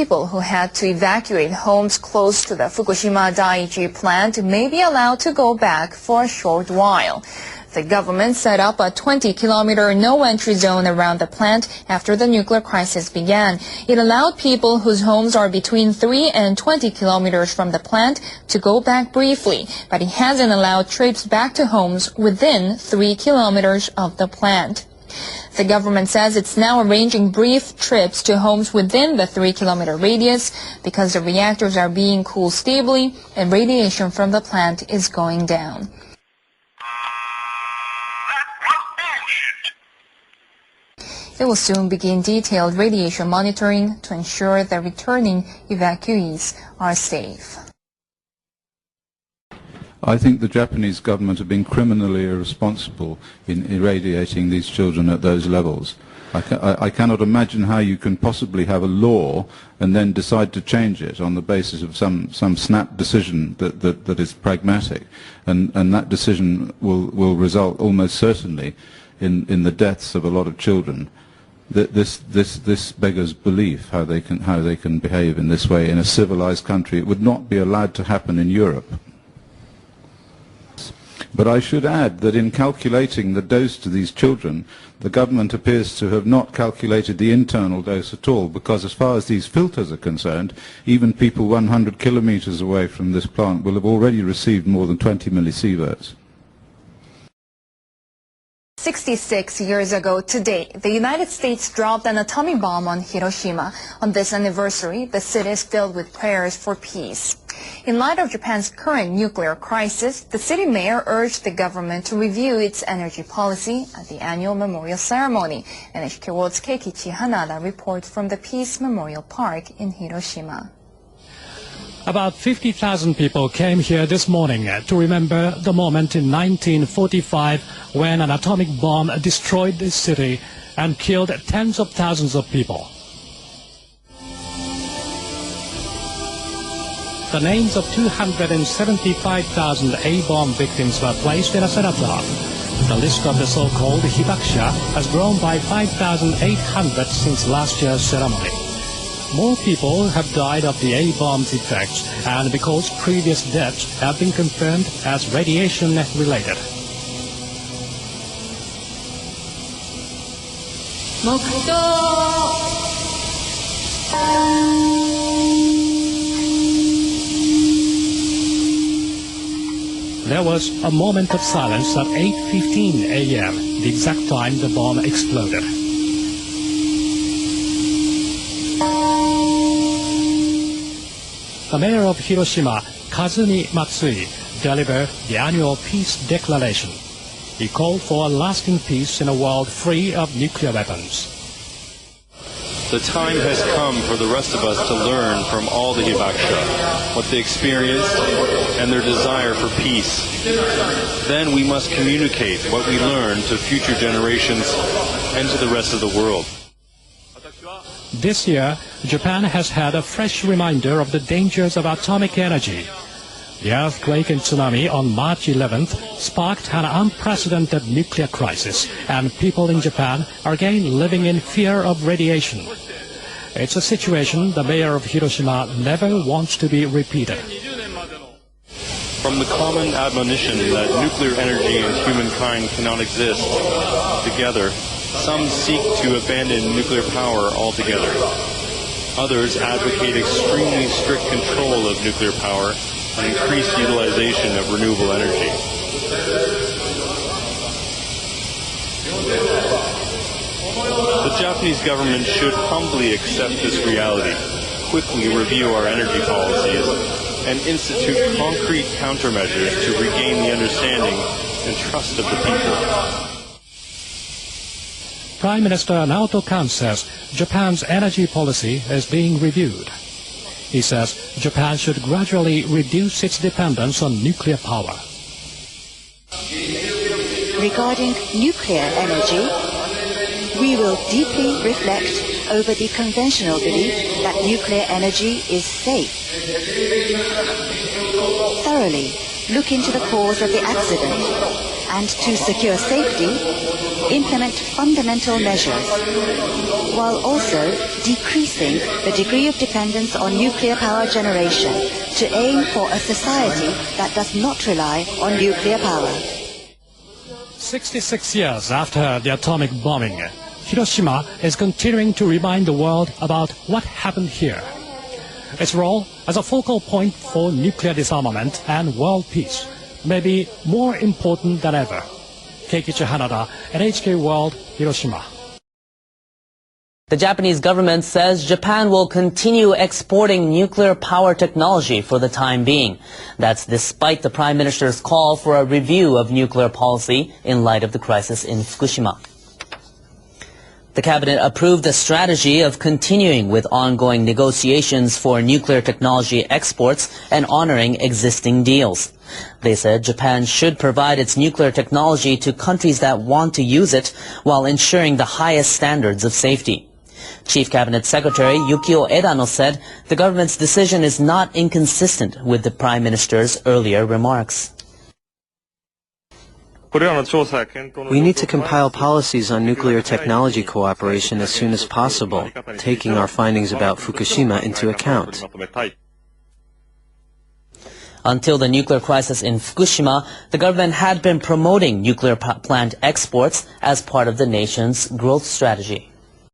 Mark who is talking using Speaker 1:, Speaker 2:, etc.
Speaker 1: People who had to evacuate homes close to the Fukushima Daiichi plant may be allowed to go back for a short while. The government set up a 20-kilometer no-entry zone around the plant after the nuclear crisis began. It allowed people whose homes are between 3 and 20 kilometers from the plant to go back briefly, but it hasn't allowed trips back to homes within 3 kilometers of the plant. The government says it's now arranging brief trips to homes within the 3-kilometer radius because the reactors are being cooled stably and radiation from the plant is going down. It will soon begin detailed radiation monitoring to ensure that returning evacuees are safe.
Speaker 2: I think the Japanese government have been criminally irresponsible in irradiating these children at those levels. I cannot imagine how you can possibly have a law and then decide to change it on the basis of some snap decision that is pragmatic, and that decision will result almost certainly in the deaths of a lot of children. This beggars belief how they can behave in this way in a civilized country. It would not be allowed to happen in Europe. But I should add that in calculating the dose to these children, the government appears to have not calculated the internal dose at all, because as far as these filters are concerned, even people 100 kilometers away from this plant will have already received more than 20 millisieverts.
Speaker 1: 66 years ago today, the United States dropped an atomic bomb on Hiroshima. On this anniversary, the city is filled with prayers for peace. In light of Japan's current nuclear crisis, the city mayor urged the government to review its energy policy at the annual memorial ceremony. NHK World's Keikichi Hanada reports from the Peace Memorial Park in Hiroshima.
Speaker 3: About 50,000 people came here this morning to remember the moment in 1945 when an atomic bomb destroyed this city and killed tens of thousands of people. The names of 275,000 A-bomb victims were placed in a cenotaph. The list of the so-called hibakusha has grown by 5,800 since last year's ceremony. More people have died of the A-bomb's effects, and because previous deaths have been confirmed as radiation-related. There was a moment of silence at 8:15 a.m., the exact time the bomb exploded. The mayor of Hiroshima, Kazumi Matsui, delivered the annual peace declaration. He called for a lasting peace in a world free of nuclear weapons.
Speaker 4: The time has come for the rest of us to learn from all the hibakusha, what they experienced, and their desire for peace. Then we must communicate what we learned to future generations and to the rest of the world.
Speaker 3: This year, Japan has had a fresh reminder of the dangers of atomic energy. The earthquake and tsunami on March 11th sparked an unprecedented nuclear crisis, and people in Japan are again living in fear of radiation. It's a situation the mayor of Hiroshima never wants to be repeated.
Speaker 4: From the common admonition that nuclear energy and humankind cannot exist together, some seek to abandon nuclear power altogether. Others advocate extremely strict control of nuclear power and increased utilization of renewable energy. The Japanese government should humbly accept this reality, quickly review our energy policies, and institute concrete countermeasures to regain the understanding and trust of the people.
Speaker 3: Prime Minister Naoto Kan says Japan's energy policy is being reviewed. He says Japan should gradually reduce its dependence on nuclear power.
Speaker 5: Regarding nuclear energy, we will deeply reflect over the conventional belief that nuclear energy is safe. Thoroughly look into the cause of the accident and to secure safety, implement fundamental measures, while also decreasing the degree of dependence on nuclear power generation to aim for a society that does not rely on nuclear power.
Speaker 3: 66 years after the atomic bombing, Hiroshima is continuing to remind the world about what happened here. Its role as a focal point for nuclear disarmament and world peace may be more important than ever. Keikichi Hanada, NHK World, Hiroshima.
Speaker 6: The Japanese government says Japan will continue exporting nuclear power technology for the time being. That's despite the Prime Minister's call for a review of nuclear policy in light of the crisis in Fukushima. The cabinet approved a strategy of continuing with ongoing negotiations for nuclear technology exports and honoring existing deals. They said Japan should provide its nuclear technology to countries that want to use it while ensuring the highest standards of safety. Chief Cabinet Secretary Yukio Edano said the government's decision is not inconsistent with the Prime Minister's earlier remarks.
Speaker 7: We need to compile policies on nuclear technology cooperation as soon as possible, taking our findings about Fukushima into account.
Speaker 6: Until the nuclear crisis in Fukushima, the government had been promoting nuclear plant exports as part of the nation's growth strategy.